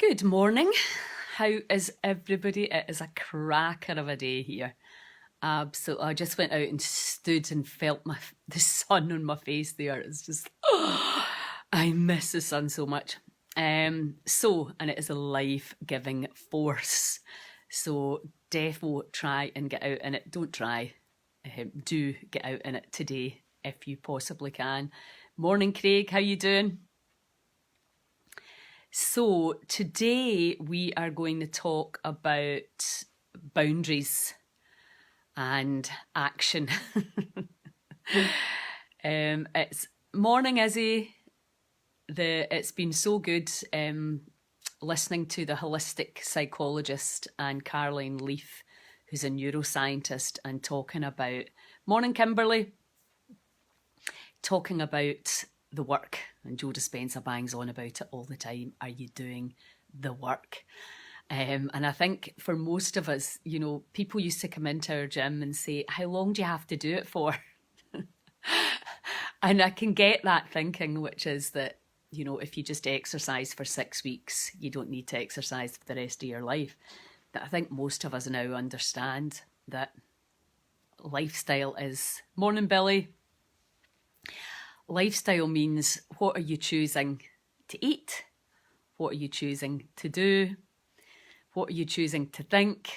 Good morning. How is everybody? It is a cracker of a day here. Absolutely. I just went out and stood and felt the sun on my face there. It's just, I miss the sun so much. And it is a life-giving force. So defo try and get out in it. Don't try. Do get out in it today if you possibly can. Morning, Craig. How you doing? So today we are going to talk about boundaries and action. It's morning, Izzy. It's been so good listening to the holistic psychologist and Caroline Leaf, who's a neuroscientist, and talking about, morning Kimberly, talking about the work. And Joe Dispenza bangs on about it all the time. Are you doing the work? And I think for most of us, you know, people used to come into our gym and say, how long do you have to do it for? And I can get that thinking, which is that, you know, if you just exercise for 6 weeks, you don't need to exercise for the rest of your life. But I think most of us now understand that lifestyle is... Morning, Billy. Lifestyle means, what are you choosing to eat? What are you choosing to do? What are you choosing to think?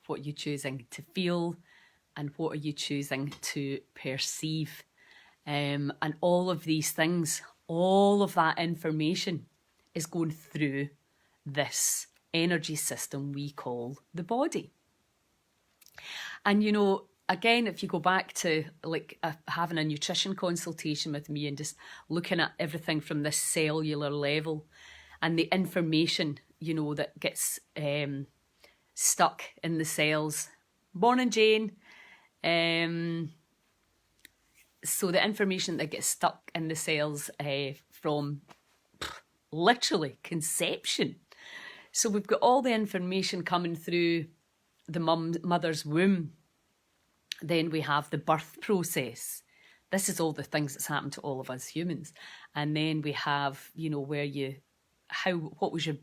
What are you choosing to feel? And what are you choosing to perceive? And all of these things, all of that information is going through this energy system we call the body. And, you know, again, if you go back to like having a nutrition consultation with me and just looking at everything from this cellular level and the information, you know, that gets stuck in the cells. Morning, Jane. So the information that gets stuck in the cells from literally conception. So we've got all the information coming through the mother's womb. Then we have the birth process. This is all the things that's happened to all of us humans. And then we have, you know, what was your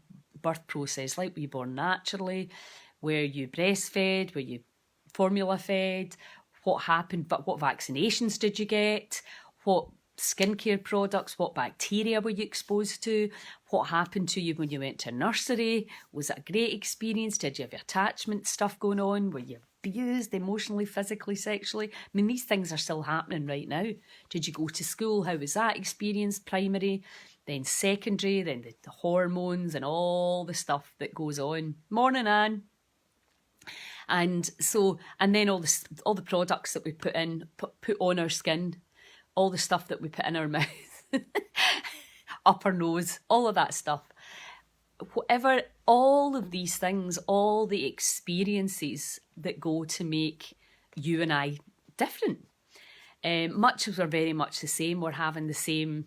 birth process like? Were you born naturally? Were you breastfed? Were you formula fed? What happened? But what vaccinations did you get? What skincare products? What bacteria were you exposed to? What happened to you when you went to nursery? Was it a great experience? Did you have attachment stuff going on? Were you abused emotionally, physically, sexually? I mean, these things are still happening right now. Did you go to school? How was that experience? Primary, then secondary, then the hormones and all the stuff that goes on. Morning, Anne. And then all the products that we put on our skin, all the stuff that we put in our mouth, up our nose, all of that stuff. Whatever, all of these things, all the experiences that go to make you and I different. Much as we're very much the same, we're having the same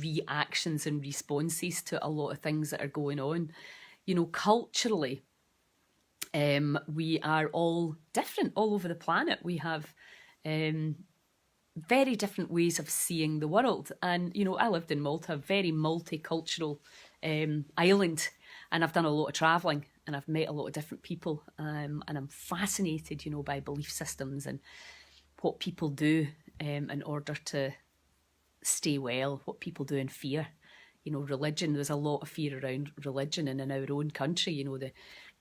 reactions and responses to a lot of things that are going on. You know, culturally, we are all different all over the planet. We have very different ways of seeing the world. And, you know, I lived in Malta, a very multicultural island, and I've done a lot of travelling and I've met a lot of different people, and I'm fascinated, you know, by belief systems and what people do in order to stay well, what people do in fear. You know, religion, there's a lot of fear around religion, and in our own country, you know,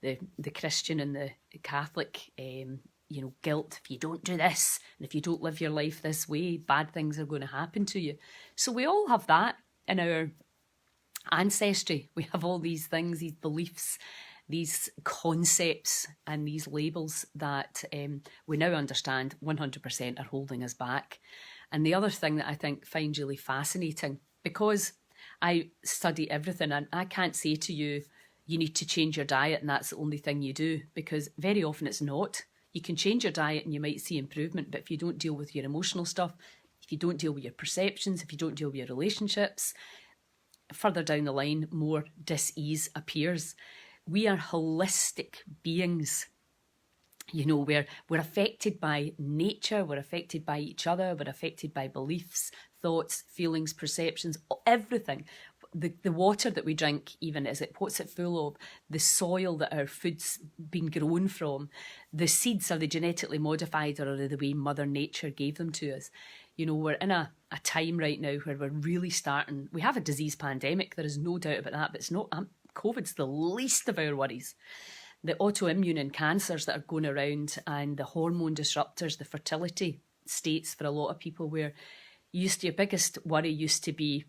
the Christian and the Catholic, you know, guilt. If you don't do this, and if you don't live your life this way, bad things are going to happen to you. So we all have that in our ancestry. We have all these things, these beliefs, these concepts and these labels that we now understand 100% are holding us back. And the other thing that I find really fascinating, because I study everything, and I can't say to you, you need to change your diet and that's the only thing you do, because very often it's not. You can change your diet and you might see improvement, but if you don't deal with your emotional stuff, if you don't deal with your perceptions, if you don't deal with your relationships, further down the line, more dis-ease appears. We are holistic beings. You know, we're affected by nature, we're affected by each other, we're affected by beliefs, thoughts, feelings, perceptions, everything. the water that we drink, even, what's it full of? The soil that our food's been grown from, the seeds, are they genetically modified, or are they the way Mother Nature gave them to us? You know, we're in a time right now where we're really starting. We have a disease pandemic, there is no doubt about that, but it's not. COVID's the least of our worries. The autoimmune and cancers that are going around, and the hormone disruptors, the fertility states for a lot of people, where your biggest worry used to be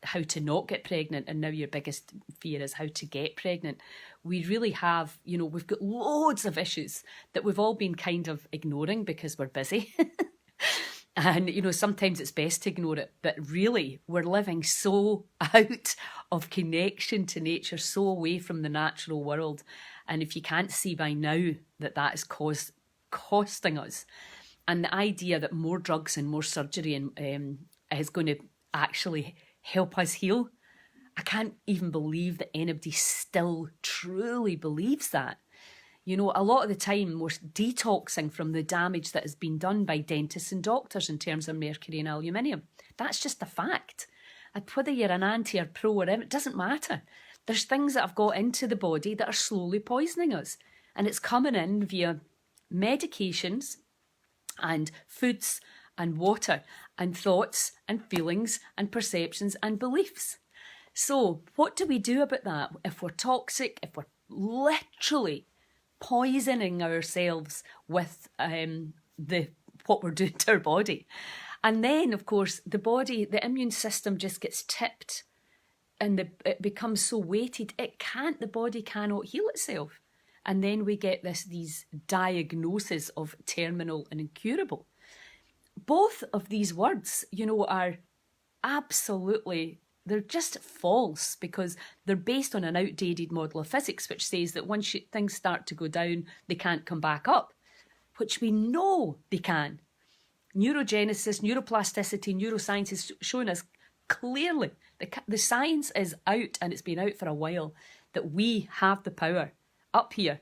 how to not get pregnant, and now your biggest fear is how to get pregnant. We really have, you know, we've got loads of issues that we've all been kind of ignoring because we're busy. And, you know, sometimes it's best to ignore it, but really we're living so out of connection to nature, so away from the natural world. And if you can't see by now that that is costing us, and the idea that more drugs and more surgery is going to actually help us heal, I can't even believe that anybody still truly believes that. You know, a lot of the time we're detoxing from the damage that has been done by dentists and doctors in terms of mercury and aluminium. That's just a fact. And whether you're an anti or pro or whatever, it doesn't matter. There's things that have got into the body that are slowly poisoning us. And it's coming in via medications and foods and water and thoughts and feelings and perceptions and beliefs. So what do we do about that? If we're toxic, if we're literally poisoning ourselves with what we're doing to our body. And then, of course, the immune system just gets tipped, and it becomes so weighted, the body cannot heal itself. And then we get these diagnoses of terminal and incurable. Both of these words, you know, are absolutely, they're just false, because they're based on an outdated model of physics, which says that once things start to go down, they can't come back up, which we know they can. Neurogenesis, neuroplasticity, neuroscience has shown us clearly, the science is out, and it's been out for a while, that we have the power up here.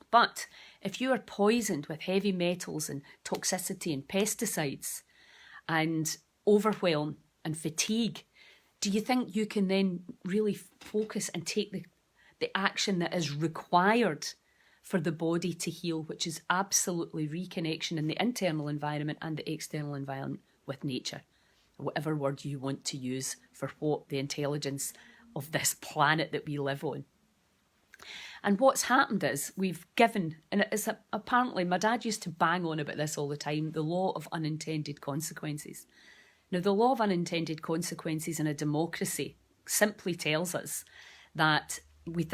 But if you are poisoned with heavy metals and toxicity and pesticides and overwhelm and fatigue, do you think you can then really focus and take the action that is required for the body to heal, which is absolutely reconnection in the internal environment and the external environment with nature? Whatever word you want to use for what the intelligence of this planet that we live on. And what's happened is we've given, and it's apparently, my dad used to bang on about this all the time, the law of unintended consequences. Now, the law of unintended consequences in a democracy simply tells us that we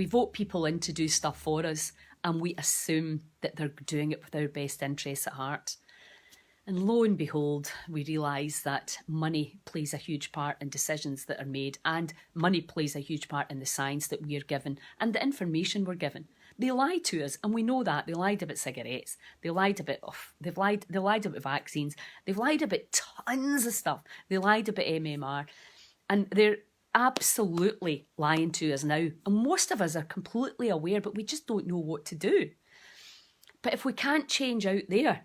vote people in to do stuff for us, and we assume that they're doing it with our best interests at heart. And lo and behold, we realise that money plays a huge part in decisions that are made, and money plays a huge part in the science that we are given and the information we're given. They lie to us, and we know that. They lied about cigarettes. They lied about they lied about vaccines. They've lied about tons of stuff. They lied about MMR, and they're absolutely lying to us now. And most of us are completely aware, but we just don't know what to do. But if we can't change out there,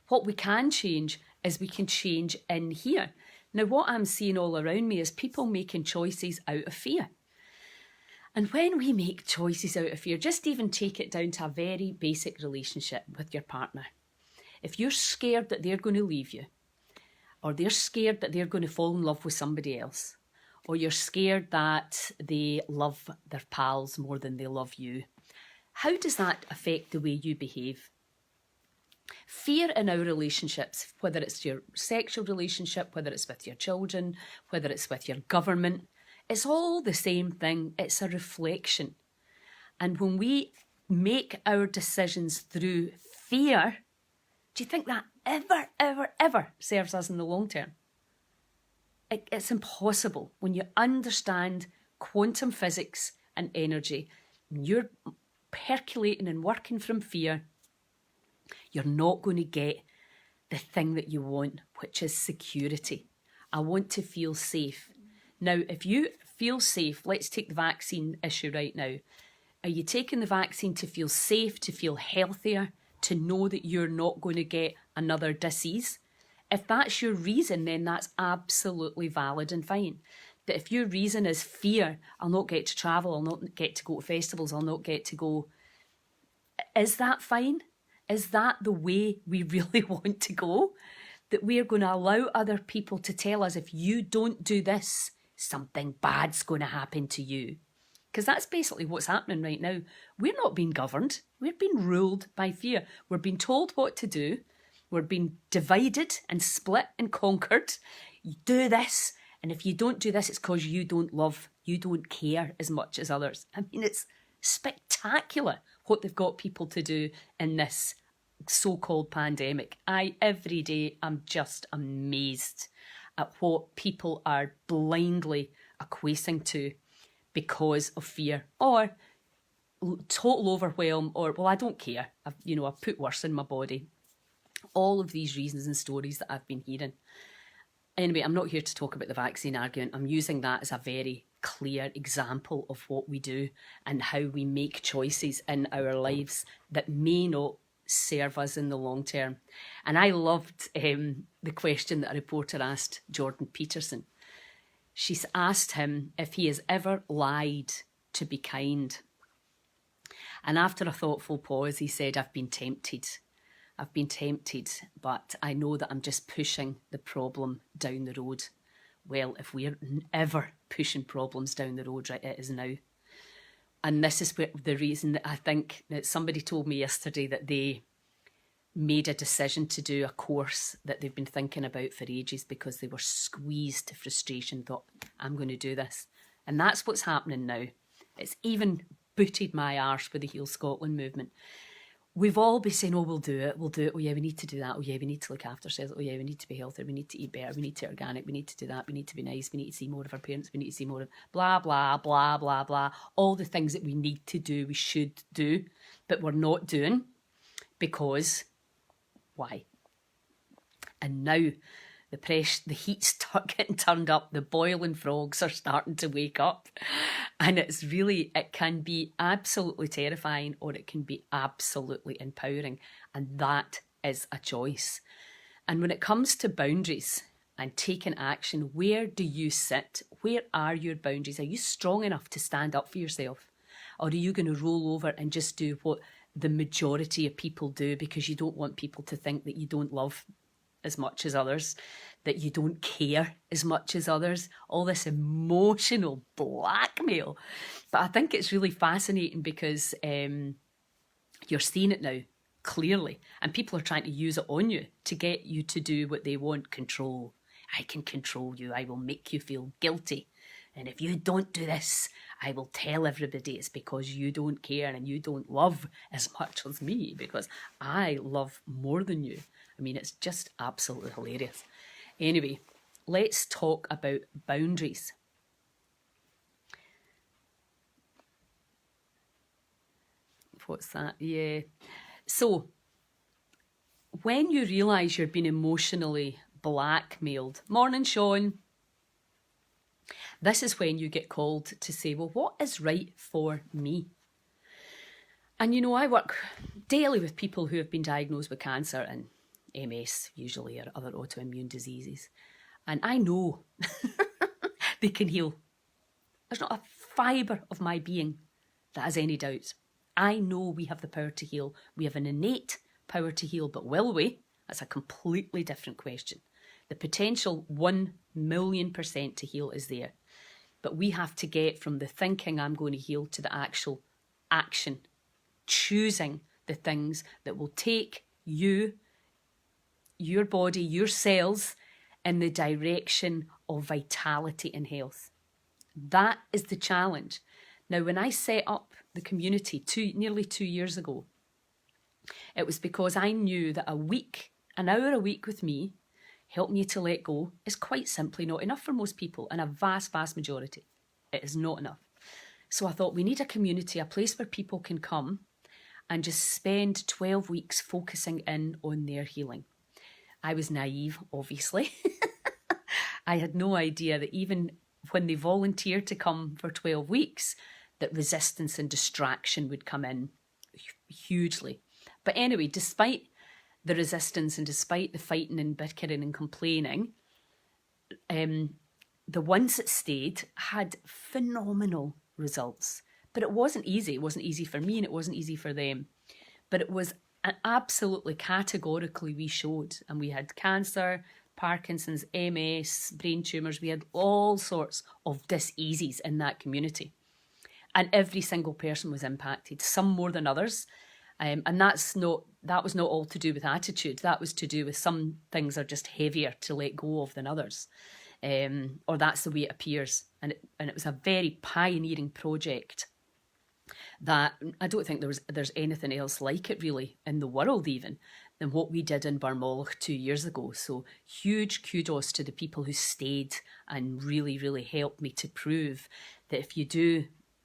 what we can change is we can change in here. Now, what I'm seeing all around me is people making choices out of fear. And when we make choices out of fear, just even take it down to a very basic relationship with your partner. If you're scared that they're going to leave you, or they're scared that they're going to fall in love with somebody else, or you're scared that they love their pals more than they love you, how does that affect the way you behave? Fear in our relationships, whether it's your sexual relationship, whether it's with your children, whether it's with your government, it's all the same thing. It's a reflection. And when we make our decisions through fear, do you think that ever serves us in the long term? It's impossible. When you understand quantum physics and energy, when you're percolating and working from fear, you're not going to get the thing that you want, which is security. I want to feel safe. Now, if you feel safe, let's take the vaccine issue right now. Are you taking the vaccine to feel safe, to feel healthier, to know that you're not going to get another disease? if that's your reason, then that's absolutely valid and fine. But if your reason is fear, I'll not get to travel, I'll not get to go to festivals, I'll not get to go, is that fine? Is that the way we really want to go? That we're going to allow other people to tell us, if you don't do this, something bad's going to happen to you. Because that's basically what's happening right now. We're not being governed. We're being ruled by fear. We're being told what to do. We're being divided and split and conquered. You do this, and if you don't do this, it's because you don't love, you don't care as much as others. I mean, it's spectacular what they've got people to do in this so-called pandemic. Every day, I'm just amazed at what people are blindly equating to because of fear or total overwhelm or, well, I don't care. I've put worse in my body. All of these reasons and stories that I've been hearing. Anyway, I'm not here to talk about the vaccine argument. I'm using that as a very clear example of what we do and how we make choices in our lives that may not serve us in the long term. And I loved the question that a reporter asked Jordan Peterson. She's asked him if he has ever lied to be kind. And after a thoughtful pause, he said, I've been tempted, but I know that I'm just pushing the problem down the road. Well, if we're ever pushing problems down the road, right, it is now. And this is the reason that I think that somebody told me yesterday that they made a decision to do a course that they've been thinking about for ages because they were squeezed to frustration, thought, I'm going to do this. And that's what's happening now. It's even booted my arse with the Heal Scotland movement. We've all been saying, oh, we'll do it. Oh yeah, we need to do that. Oh yeah, we need to look after ourselves. Oh yeah, we need to be healthier. We need to eat better. We need to organic. We need to do that. We need to be nice. We need to see more of our parents. We need to see more of blah, blah, blah, blah, blah. All the things that we need to do, we should do, but we're not doing because why? And now the heat's getting turned up, the boiling frogs are starting to wake up. And it can be absolutely terrifying or it can be absolutely empowering. And that is a choice. And when it comes to boundaries and taking action, where do you sit? Where are your boundaries? Are you strong enough to stand up for yourself? Or are you going to roll over and just do what the majority of people do because you don't want people to think that you don't love as much as others, that you don't care as much as others, all this emotional blackmail. But I think it's really fascinating because you're seeing it now clearly and people are trying to use it on you to get you to do what they want. Control. I can control you. I will make you feel guilty. And if you don't do this, I will tell everybody it's because you don't care and you don't love as much as me because I love more than you. I mean, it's just absolutely hilarious. Anyway, let's talk about boundaries. What's that? Yeah. So, when you realise you're being emotionally blackmailed, morning, Sean. This is when you get called to say, well, what is right for me? And I work daily with people who have been diagnosed with cancer and MS usually or other autoimmune diseases. And I know they can heal. There's not a fibre of my being that has any doubts. I know we have the power to heal. We have an innate power to heal, but will we? That's a completely different question. The potential 1,000,000% to heal is there. But we have to get from the thinking I'm going to heal to the actual action, choosing the things that will take you, your body, your cells in the direction of vitality and health. That is the challenge. Now, when I set up the community nearly 2 years ago, it was because I knew that an hour a week with me, helping you to let go, is quite simply not enough for most people, and a vast, vast majority. It is not enough. So I thought we need a community, a place where people can come and just spend 12 weeks focusing in on their healing. I was naive, obviously. I had no idea that even when they volunteered to come for 12 weeks, that resistance and distraction would come in hugely. But anyway, despite the resistance and despite the fighting and bickering and complaining, the ones that stayed had phenomenal results. But it wasn't easy. It wasn't easy for me and it wasn't easy for them. But it was absolutely categorically we showed. And we had cancer, Parkinson's, MS, brain tumours. We had all sorts of diseases in that community. And every single person was impacted, some more than others. And that was not all to do with attitude. That was to do with some things are just heavier to let go of than others. Or that's the way it appears. And it was a very pioneering project that I don't think there's anything else like it really in the world even than what we did in Barmolach 2 years ago. So huge kudos to the people who stayed and really, really helped me to prove that if you do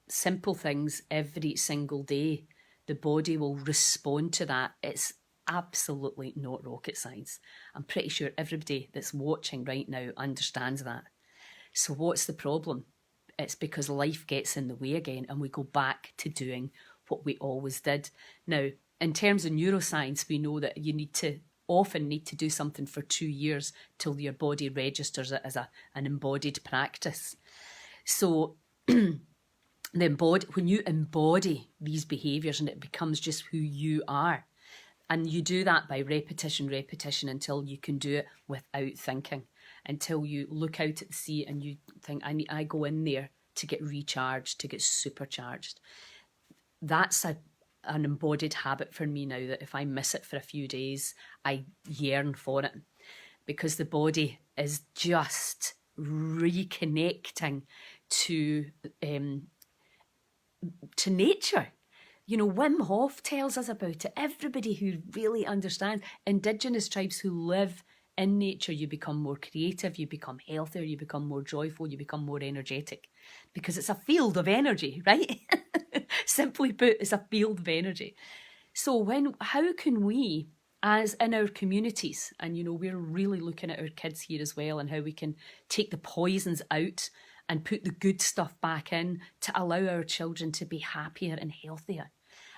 simple things every single day, the body will respond to that. It's absolutely not rocket science. I'm pretty sure everybody that's watching right now understands that. So what's the problem? It's because life gets in the way again and we go back to doing what we always did. Now, in terms of neuroscience, we know that you often need to do something for 2 years till your body registers it as an embodied practice. So when you embody these behaviours and it becomes just who you are, and you do that by repetition until you can do it without thinking, until you look out at the sea and you think, I go in there to get recharged, to get supercharged. That's an embodied habit for me now, that if I miss it for a few days, I yearn for it, because the body is just reconnecting to nature. You know, Wim Hof tells us about it. Everybody who really understands, Indigenous tribes who live in nature, you become more creative, you become healthier, you become more joyful, you become more energetic, because it's a field of energy, right? Simply put, it's a field of energy. So how can we, as in our communities, and you know, we're really looking at our kids here as well, and how we can take the poisons out and put the good stuff back in to allow our children to be happier and healthier,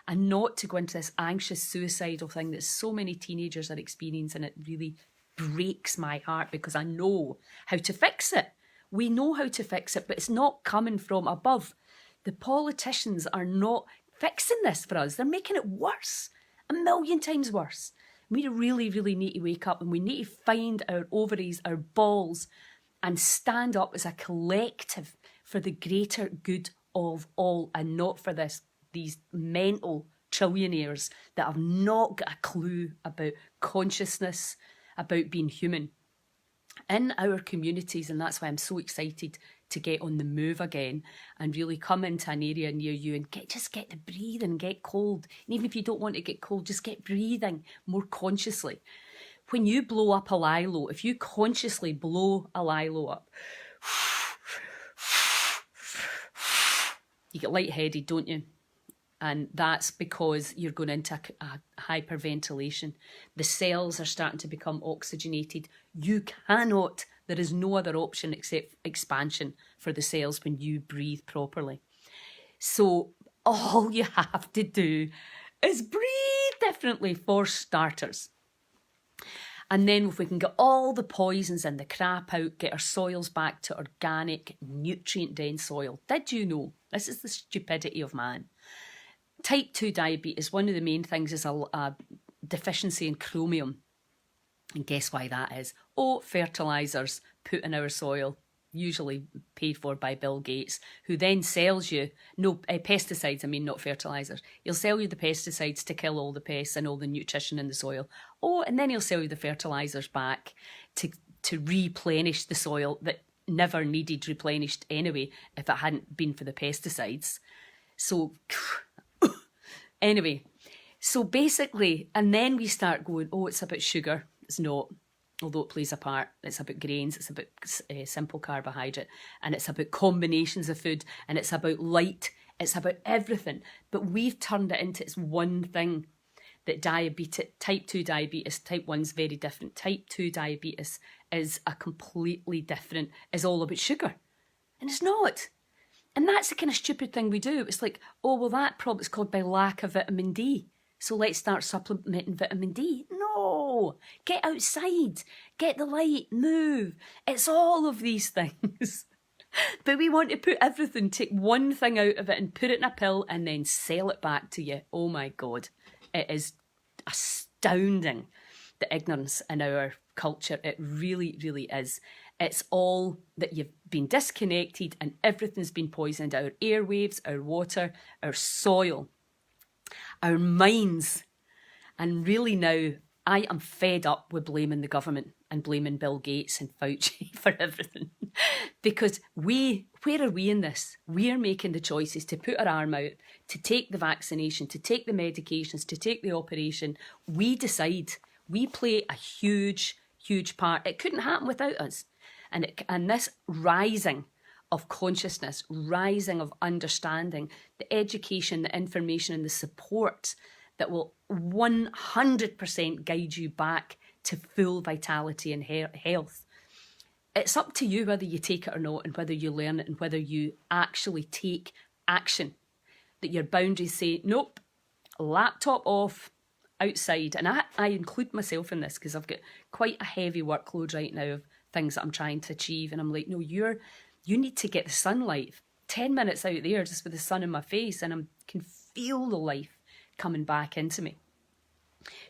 and not to go into this anxious, suicidal thing that so many teenagers are experiencing. It really breaks my heart because I know how to fix it. We know how to fix it, but it's not coming from above. The politicians are not fixing this for us. They're making it worse, 1,000,000 times worse. We really, really need to wake up, and we need to find our ovaries, our balls, and stand up as a collective for the greater good of all, and not for these mental trillionaires that have not got a clue about consciousness, about being human in our communities. And that's why I'm so excited to get on the move again and really come into an area near you and just get the breathing, get cold. And even if you don't want to get cold, just get breathing more consciously. When you blow up a lilo, if you consciously blow a lilo up, you get lightheaded, don't you? And that's because you're going into a hyperventilation. The cells are starting to become oxygenated. There is no other option except expansion for the cells when you breathe properly. So all you have to do is breathe differently for starters. And then if we can get all the poisons and the crap out, get our soils back to organic, nutrient-dense soil. Did you know? This is the stupidity of man. Type 2 diabetes, one of the main things is a deficiency in chromium. And guess why that is? Fertilisers put in our soil, usually paid for by Bill Gates, who then sells you, pesticides, not fertilisers. He'll sell you the pesticides to kill all the pests and all the nutrition in the soil. And then he'll sell you the fertilisers back to replenish the soil that never needed replenished anyway if it hadn't been for the pesticides. So... Anyway, so basically, and then we start going, it's about sugar. It's not, although it plays a part. It's about grains, it's about simple carbohydrate, and it's about combinations of food, and it's about light, it's about everything. But we've turned it into its one thing, that type 2 diabetes, type 1's very different. Type 2 diabetes is is all about sugar. And it's not. And that's the kind of stupid thing we do. It's like, that problem's caused by lack of vitamin D. So let's start supplementing vitamin D. No, get outside, get the light, move. It's all of these things. But we want to put everything, take one thing out of it and put it in a pill and then sell it back to you. Oh my God. It is astounding, the ignorance in our culture. It really, really is. It's all that you've been disconnected and everything's been poisoned. Our airwaves, our water, our soil, our minds. And really now, I am fed up with blaming the government and blaming Bill Gates and Fauci for everything. Because where are we in this? We're making the choices to put our arm out, to take the vaccination, to take the medications, to take the operation. We decide. We play a huge, huge part. It couldn't happen without us. And this rising of consciousness, rising of understanding, the education, the information and the support that will 100% guide you back to full vitality and health. It's up to you whether you take it or not, and whether you learn it, and whether you actually take action. That your boundaries say, nope, laptop off, outside. And I include myself in this because I've got quite a heavy workload right now of things that I'm trying to achieve. And I'm like, no, you need to get the sunlight. 10 minutes out there just with the sun in my face, and I can feel the life coming back into me.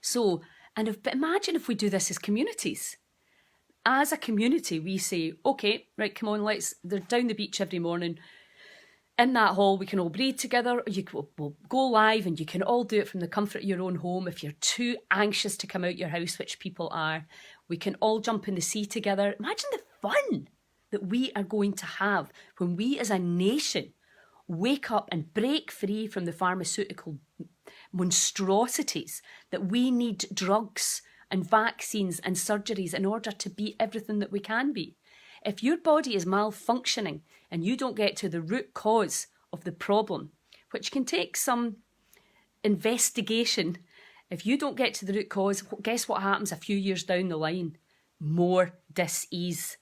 So, but imagine if we do this as communities. As a community, we say, okay, right, come on, they're down the beach every morning. In that hall, we can all breathe together. We'll go live and you can all do it from the comfort of your own home. If you're too anxious to come out your house, which people are, we can all jump in the sea together. Imagine the fun that we are going to have when we as a nation wake up and break free from the pharmaceutical monstrosities that we need drugs and vaccines and surgeries in order to be everything that we can be. If your body is malfunctioning and you don't get to the root cause of the problem, which can take some investigation, if you don't get to the root cause, guess what happens a few years down the line? More dis-ease.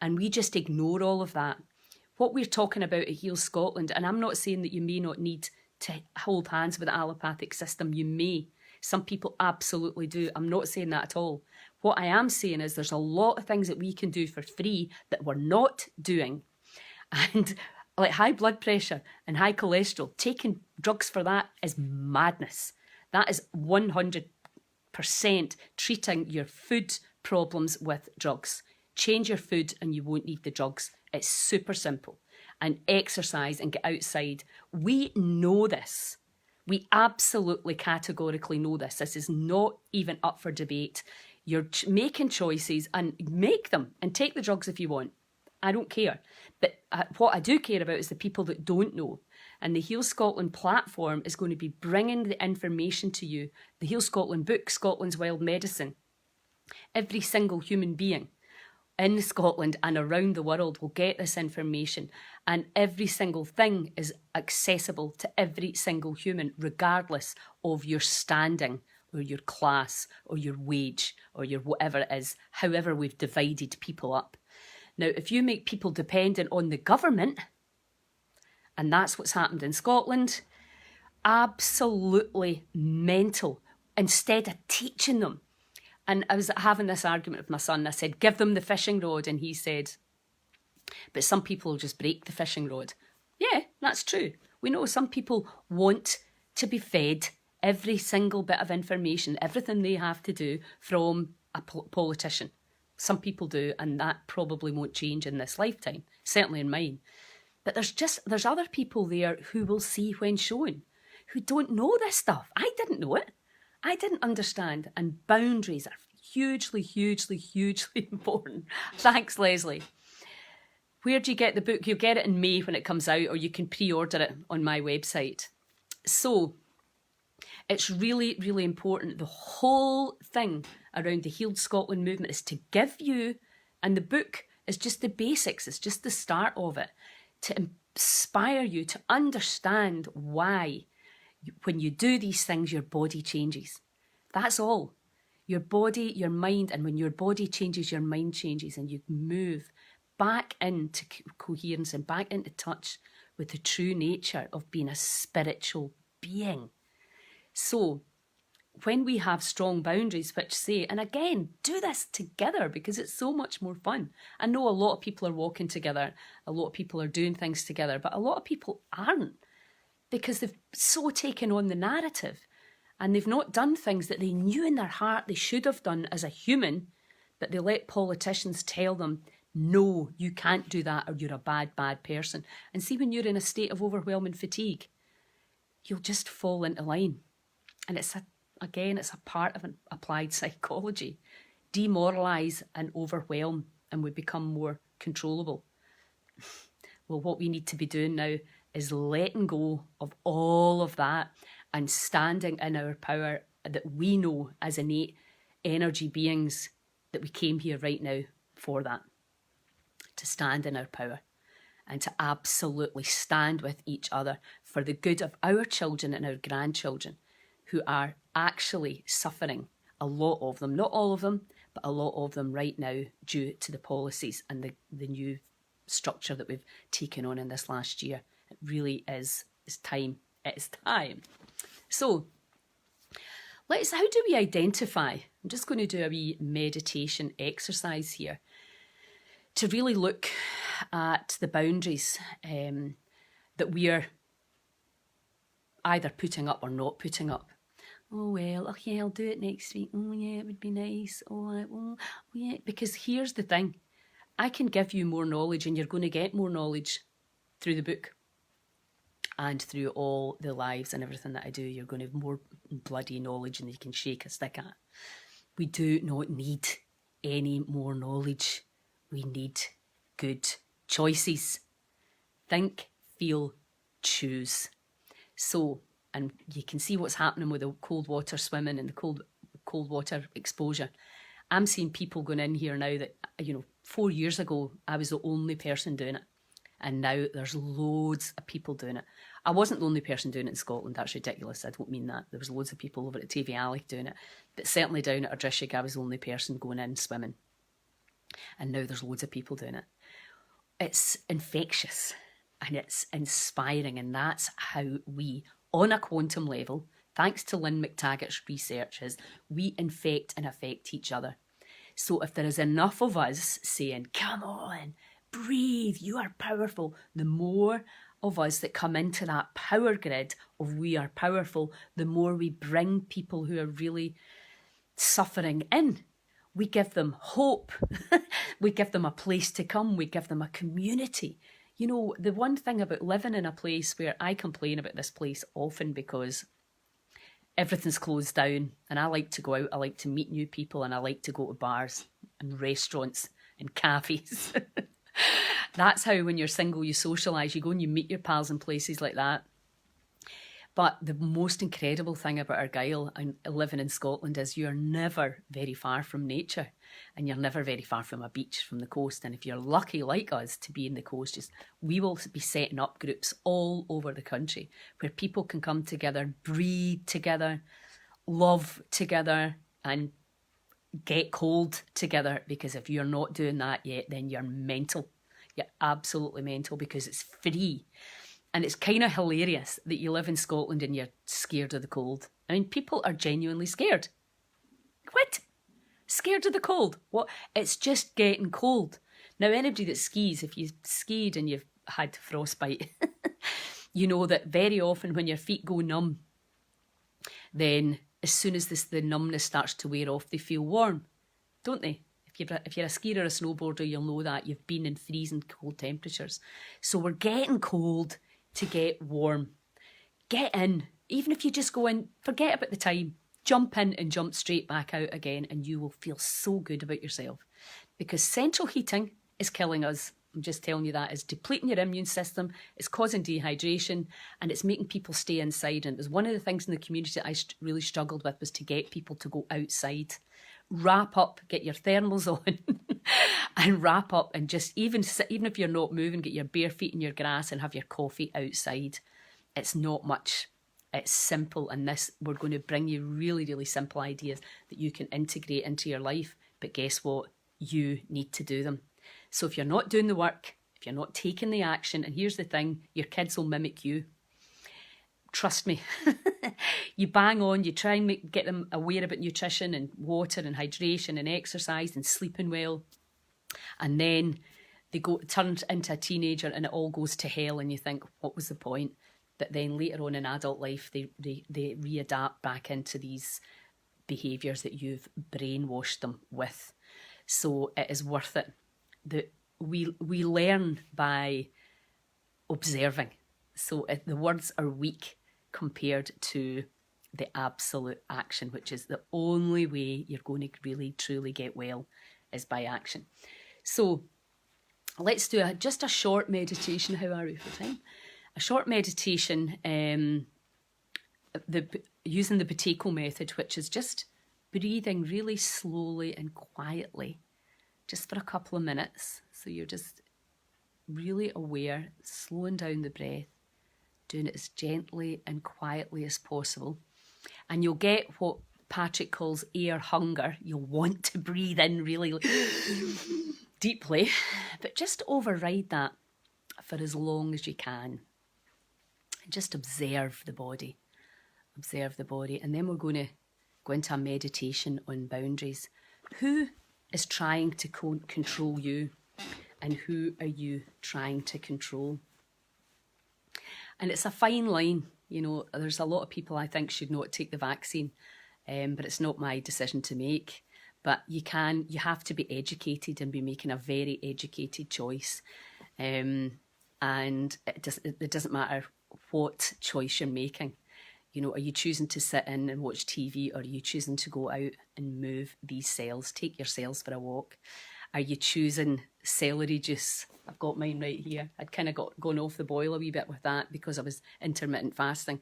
And we just ignore all of that. What we're talking about at Heal Scotland, and I'm not saying that you may not need to hold hands with the allopathic system, you may. Some people absolutely do. I'm not saying that at all. What I am saying is there's a lot of things that we can do for free that we're not doing. And like high blood pressure and high cholesterol, taking drugs for that is madness. That is 100% treating your food problems with drugs. Change your food and you won't need the drugs. It's super simple. And exercise and get outside. We know this. We absolutely categorically know this. This is not even up for debate. You're making choices, and make them and take the drugs if you want. I don't care. But what I do care about is the people that don't know. And the Heal Scotland platform is going to be bringing the information to you. The Heal Scotland book, Scotland's Wild Medicine. Every single human being in Scotland and around the world will get this information, and every single thing is accessible to every single human, regardless of your standing or your class or your wage or your whatever it is, however we've divided people up. Now, if you make people dependent on the government, and that's what's happened in Scotland, absolutely mental, instead of teaching them. And I was having this argument with my son. I said, give them the fishing rod. And he said, but some people will just break the fishing rod. Yeah, that's true. We know some people want to be fed every single bit of information, everything they have to do from a politician. Some people do, and that probably won't change in this lifetime, certainly in mine. But there's other people there who will see when shown, who don't know this stuff. I didn't know it. I didn't understand, and boundaries are hugely, hugely, hugely important. Thanks, Leslie. Where do you get the book? You'll get it in May when it comes out, or you can pre-order it on my website. So it's really, really important. The whole thing around the Healed Scotland movement is to give you, and the book is just the basics, it's just the start of it, to inspire you to understand why when you do these things, your body changes. That's all. Your body, your mind, and when your body changes, your mind changes, and you move back into coherence and back into touch with the true nature of being a spiritual being. So when we have strong boundaries which say, and again, do this together because it's so much more fun. I know a lot of people are walking together, a lot of people are doing things together, but a lot of people aren't because they've so taken on the narrative and they've not done things that they knew in their heart they should have done as a human, but they let politicians tell them, no, you can't do that or you're a bad, bad person. And see, when you're in a state of overwhelming fatigue, you'll just fall into line. And it's a part of an applied psychology. Demoralise and overwhelm and we become more controllable. Well, what we need to be doing now is letting go of all of that and standing in our power that we know as innate energy beings that we came here right now for that. To stand in our power and to absolutely stand with each other for the good of our children and our grandchildren who are actually suffering, a lot of them, not all of them, but a lot of them right now due to the policies and the new structure that we've taken on in this last year. It really is. It's time. It's time. So how do we identify? I'm just going to do a wee meditation exercise here to really look at the boundaries that we are either putting up or not putting up. Oh, well, okay, I'll do it next week. Oh, yeah, it would be nice. Oh, yeah. Because here's the thing. I can give you more knowledge and you're going to get more knowledge through the book and through all the lives and everything that I do. You're going to have more bloody knowledge than you can shake a stick at. We do not need any more knowledge. We need good choices. Think, feel, choose. So, and you can see what's happening with the cold water swimming and the cold water exposure. I'm seeing people going in here now that, 4 years ago, I was the only person doing it. And now there's loads of people doing it. I wasn't the only person doing it in Scotland. That's ridiculous. I don't mean that. There was loads of people over at Tavy Alley doing it. But certainly down at Ardrishig, I was the only person going in swimming. And now there's loads of people doing it. It's infectious and it's inspiring. And that's how we, on a quantum level, thanks to Lynn McTaggart's research, is we infect and affect each other. So if there is enough of us saying, come on, breathe, you are powerful, the more of us that come into that power grid of we are powerful, the more we bring people who are really suffering in. We give them hope. We give them a place to come. We give them a community. The one thing about living in a place where I complain about this place often because everything's closed down and I like to go out, I like to meet new people and I like to go to bars and restaurants and cafes. That's how when you're single you socialise, you go and you meet your pals in places like that. But the most incredible thing about Argyll and living in Scotland is you're never very far from nature and you're never very far from a beach, from the coast. And if you're lucky like us to be in the coast, we will be setting up groups all over the country where people can come together, breathe together, love together and get cold together. Because if you're not doing that yet, then you're mental. You're absolutely mental because it's free. And it's kind of hilarious that you live in Scotland and you're scared of the cold. I mean, people are genuinely scared. What? Scared of the cold? What? It's just getting cold. Now, anybody that skis, if you've skied and you've had frostbite, you know that very often when your feet go numb, then as soon as the numbness starts to wear off, they feel warm, don't they? If you're a skier or a snowboarder, you'll know that. You've been in freezing cold temperatures. So we're getting cold to get warm. Get in. Even if you just go in, forget about the time. Jump in and jump straight back out again and you will feel so good about yourself. Because central heating is killing us. I'm just telling you that. It's depleting your immune system, it's causing dehydration and it's making people stay inside. And it was one of the things in the community that I really struggled with was to get people to go outside. Wrap up, get your thermals on and wrap up and just even if you're not moving, get your bare feet in your grass and have your coffee outside. It's not much. It's simple, and we're going to bring you really, really simple ideas that you can integrate into your life. But guess what? You need to do them. So if you're not doing the work, if you're not taking the action, and here's the thing, your kids will mimic you. trust me, you bang on, you try and get them aware about nutrition and water and hydration and exercise and sleeping well. And then they turn into a teenager and it all goes to hell and you think, what was the point? But then later on in adult life, they readapt back into these behaviours that you've brainwashed them with. So it is worth it. We learn by observing. So the words are weak compared to the absolute action, which is the only way you're going to really truly get well is by action. So let's do just a short meditation. How are we for time? A short meditation, using the Buteyko method, which is just breathing really slowly and quietly, just for a couple of minutes. So you're just really aware, slowing down the breath, doing it as gently and quietly as possible. And you'll get what Patrick calls air hunger. You'll want to breathe in really deeply, but just override that for as long as you can. Just observe the body. Observe the body. And then we're going to go into a meditation on boundaries. Who is trying to control you? And who are you trying to control? And it's a fine line. You know, there's a lot of people I think should not take the vaccine, but it's not my decision to make. But you have to be educated and be making a very educated choice. And it doesn't matter what choice you're making. You know, are you choosing to sit in and watch TV, or are you choosing to go out and move these cells? Take your cells for a walk. Are you choosing celery juice? I've got mine right here. I'd kind of gone off the boil a wee bit with that because I was intermittent fasting,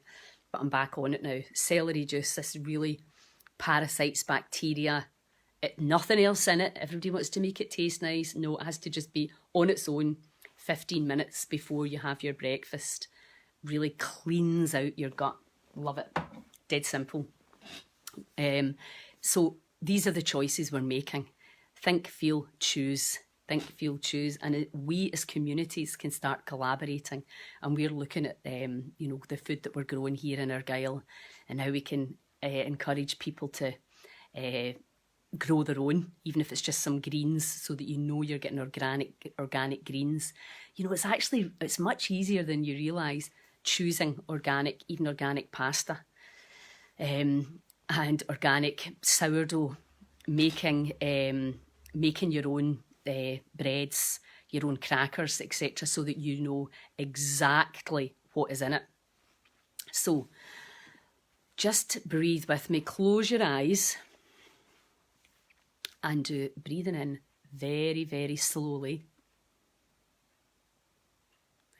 but I'm back on it now. Celery juice, this really parasites bacteria. Nothing else in it. Everybody wants to make it taste nice. No, it has to just be on its own. 15 minutes before you have your breakfast. Really cleans out your gut. Love it. Dead simple. So these are the choices we're making. Think, feel, choose. Think, feel, choose. And we as communities can start collaborating. And we're looking at the food that we're growing here in Argyll and how we can encourage people to grow their own, even if it's just some greens, so that you know you're getting organic greens. You know, it's much easier than you realise choosing organic, even organic pasta, and organic sourdough, making your own breads, your own crackers, etc., so that you know exactly what is in it. So just breathe with me. Close your eyes and do breathing in very, very slowly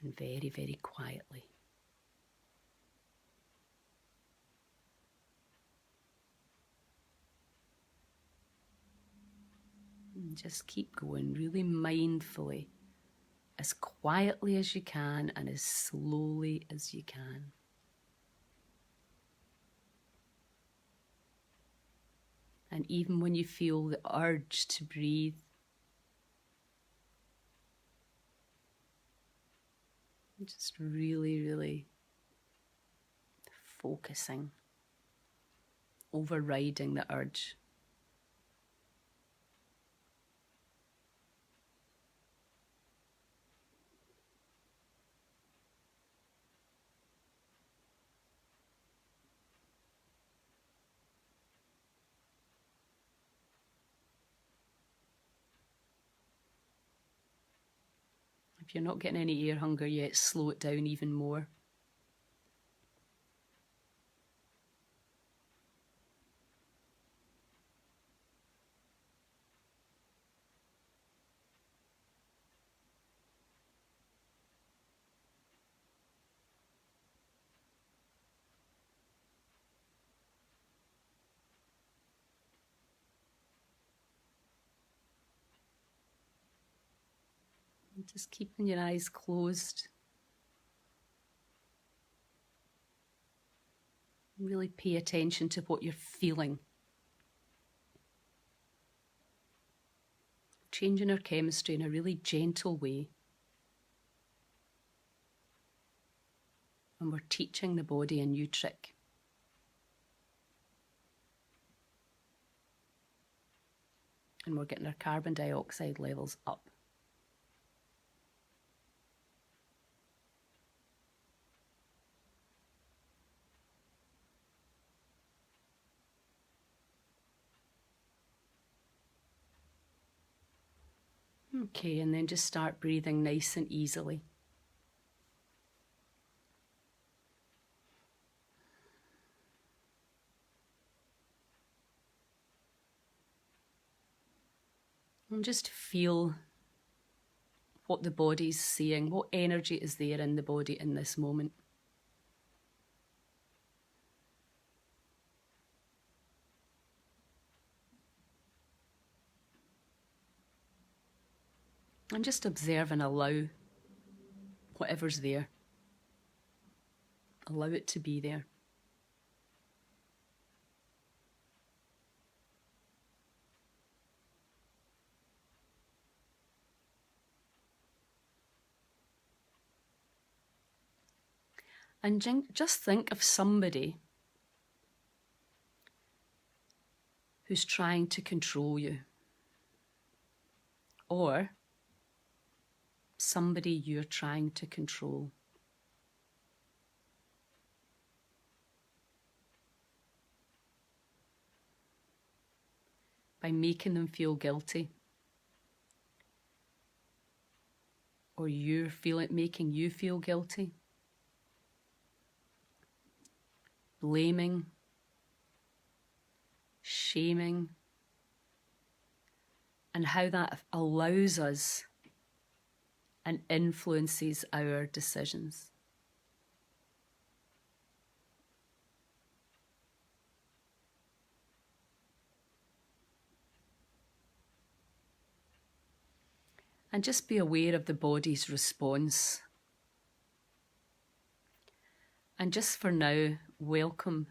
and very, very quietly. And just keep going really mindfully, as quietly as you can and as slowly as you can. And even when you feel the urge to breathe, just really, really focusing, overriding the urge. If you're not getting any air hunger yet, slow it down even more. And just keeping your eyes closed. Really pay attention to what you're feeling. Changing our chemistry in a really gentle way. And we're teaching the body a new trick. And we're getting our carbon dioxide levels up. Okay, and then just start breathing nice and easily. And just feel what the body's saying, what energy is there in the body in this moment. And just observe and allow whatever's there. Allow it to be there. And just think of somebody who's trying to control you, or somebody you're trying to control. By making them feel guilty, or making you feel guilty, blaming, shaming, and how that allows us and influences our decisions. And just be aware of the body's response. And just for now, welcome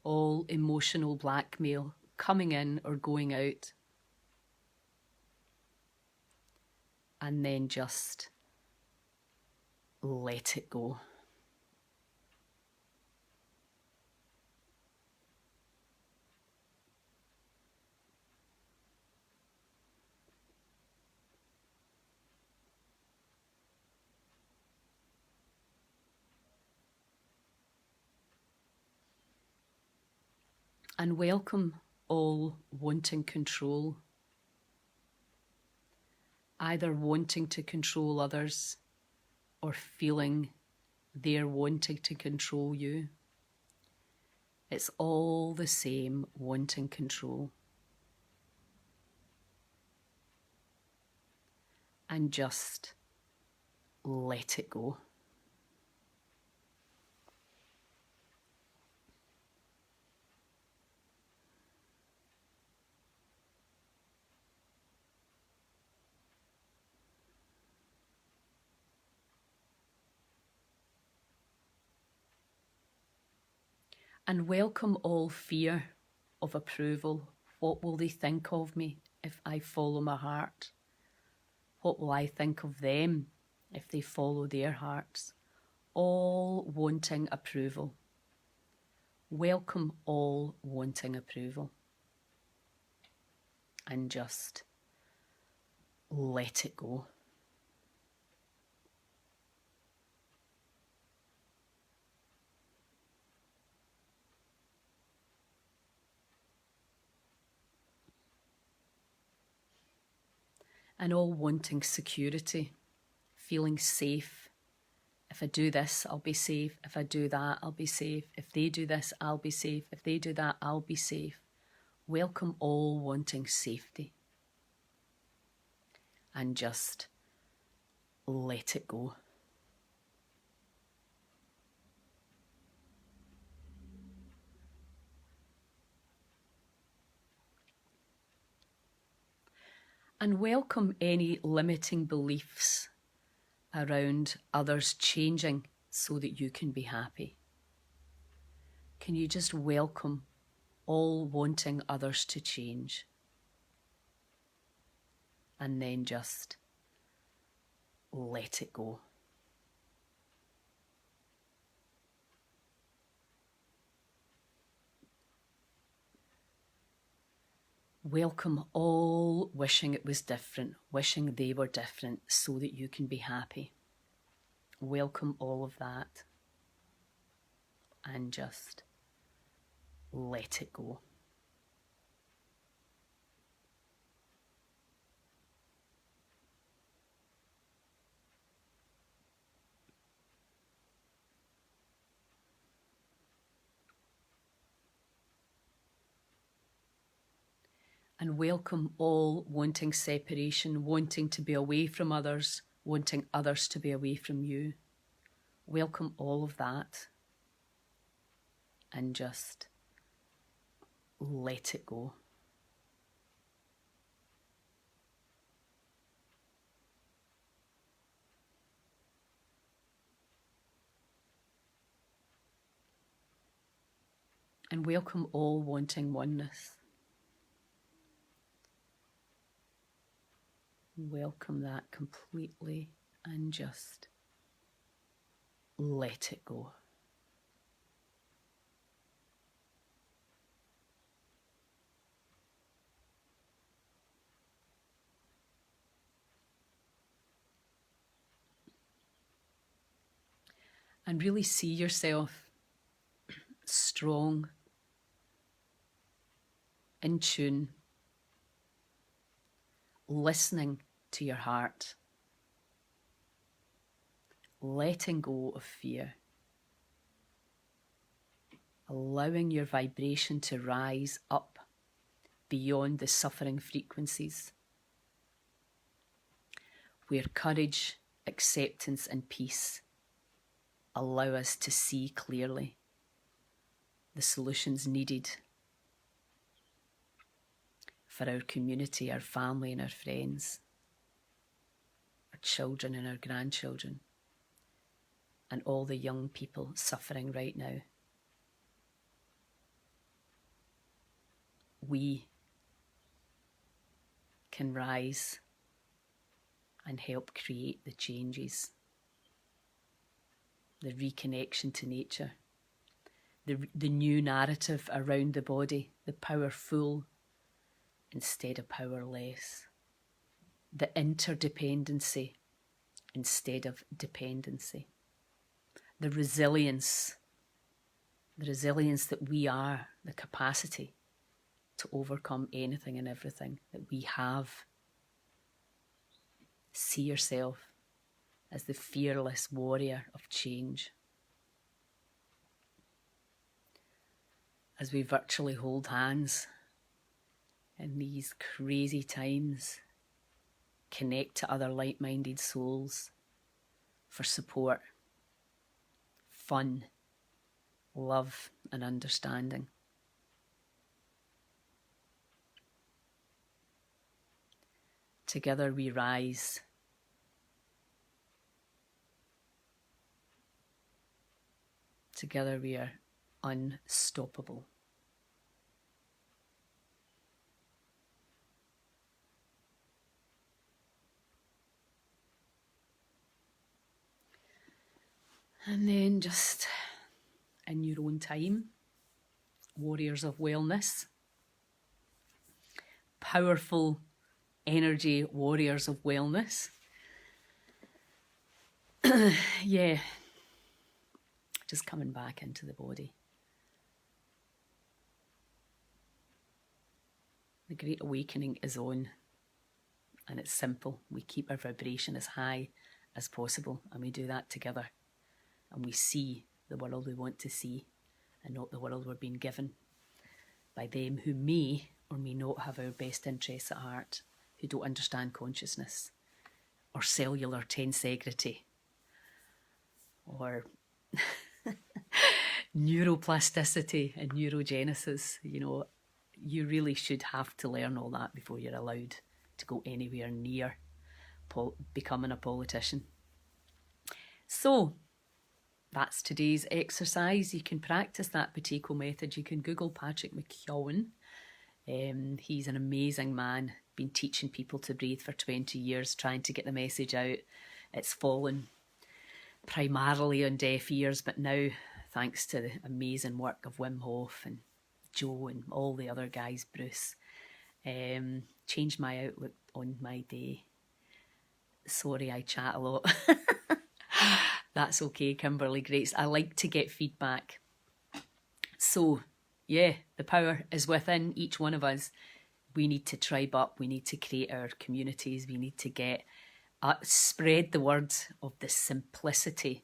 all emotional blackmail coming in or going out. And then just let it go. And welcome all wanting control. Either wanting to control others or feeling they're wanting to control you. It's all the same, wanting control. And just let it go. And welcome all fear of approval. What will they think of me if I follow my heart? What will I think of them if they follow their hearts? All wanting approval. Welcome all wanting approval. And just let it go. And all wanting security, feeling safe. If I do this, I'll be safe. If I do that, I'll be safe. If they do this, I'll be safe. If they do that, I'll be safe. Welcome all wanting safety. And just let it go. And welcome any limiting beliefs around others changing so that you can be happy. Can you just welcome all wanting others to change? And then just let it go. Welcome all wishing it was different, wishing they were different so that you can be happy. Welcome all of that and just let it go. And welcome all wanting separation, wanting to be away from others, wanting others to be away from you. Welcome all of that and just let it go. And welcome all wanting oneness. Welcome that completely and just let it go. And really see yourself strong, in tune, listening to your heart, letting go of fear, allowing your vibration to rise up beyond the suffering frequencies, where courage, acceptance and peace allow us to see clearly the solutions needed for our community, our family and our friends, our children and our grandchildren, and all the young people suffering right now. We can rise and help create the changes, the reconnection to nature, the new narrative around the body, the powerful instead of powerless, the interdependency instead of dependency, the resilience that we are, the capacity to overcome anything and everything that we have. See yourself as the fearless warrior of change. As we virtually hold hands in these crazy times, connect to other like-minded souls for support, fun, love and understanding. Together we rise. Together we are unstoppable. And then just in your own time, warriors of wellness, powerful energy warriors of wellness. Yeah, just coming back into the body. The Great Awakening is on, and it's simple. We keep our vibration as high as possible, and we do that together. And we see the world we want to see, and not the world we're being given by them who may or may not have our best interests at heart, who don't understand consciousness, or cellular tensegrity, or neuroplasticity and neurogenesis. You know, you really should have to learn all that before you're allowed to go anywhere near becoming a politician. So that's today's exercise. You can practice that Buteyko method. You can Google Patrick McKeown. He's an amazing man, been teaching people to breathe for 20 years, trying to get the message out. It's fallen primarily on deaf ears, but now, thanks to the amazing work of Wim Hof and Joe and all the other guys, Bruce, changed my outlook on my day. Sorry, I chat a lot. That's okay, Kimberly Grace. I like to get feedback. So, yeah, the power is within each one of us. We need to tribe up. We need to create our communities. We need to get spread the word of the simplicity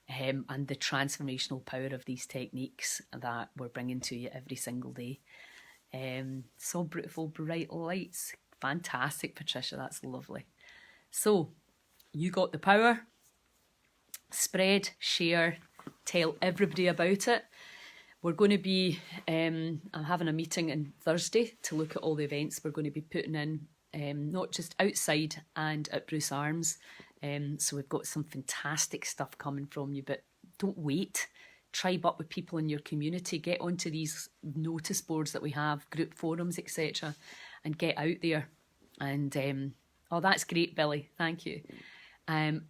and the transformational power of these techniques that we're bringing to you every single day. So beautiful, bright lights. Fantastic, Patricia. That's lovely. So, you got the power. Spread, share, tell everybody about it. We're going to be, I'm having a meeting on Thursday to look at all the events we're going to be putting in, not just outside and at Bruce Arms. So we've got some fantastic stuff coming from you, but don't wait. Tribe up with people in your community. Get onto these notice boards that we have, group forums, etc., and get out there. And, oh, that's great, Billy. Thank you.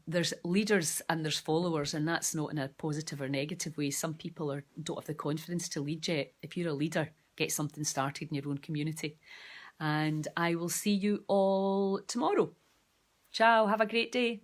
There's leaders and there's followers, and that's not in a positive or negative way. Some people don't have the confidence to lead yet. If you're a leader, get something started in your own community. And I will see you all tomorrow. Ciao, have a great day.